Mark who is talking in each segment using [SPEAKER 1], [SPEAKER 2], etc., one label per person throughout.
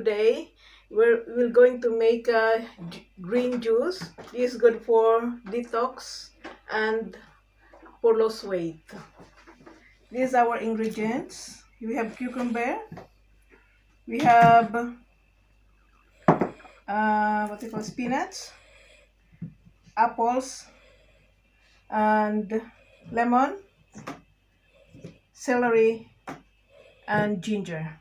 [SPEAKER 1] today we're going to make a green juice. This is good for detox and for loss weight. These are our ingredients. We have cucumber. We have spinach, apples, and lemon, celery, and ginger.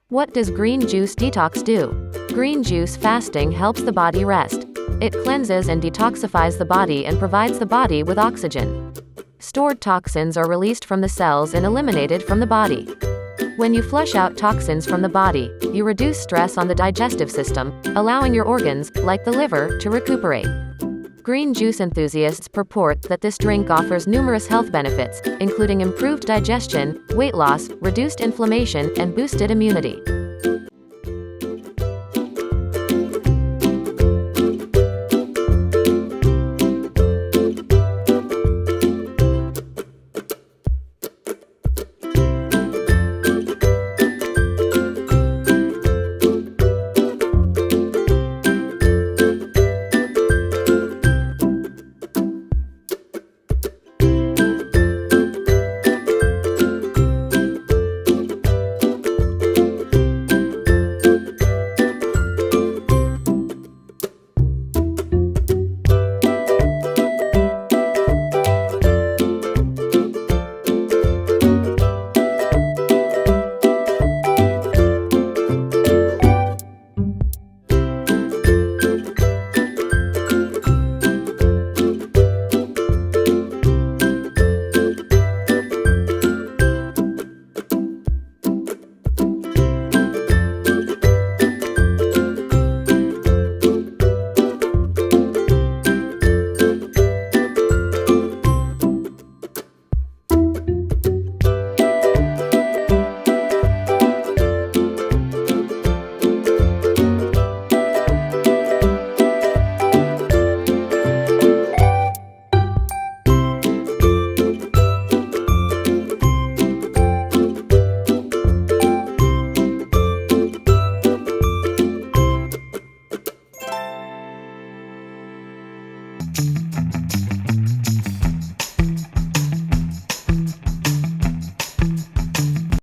[SPEAKER 2] What does green juice detox do? Green juice fasting helps the body rest. It cleanses and detoxifies the body and provides the body with oxygen. Stored toxins are released from the cells and eliminated from the body. When you flush out toxins from the body, you reduce stress on the digestive system, allowing your organs, like the liver, to recuperate. Green juice enthusiasts purport that this drink offers numerous health benefits, including improved digestion, weight loss, reduced inflammation, and boosted immunity.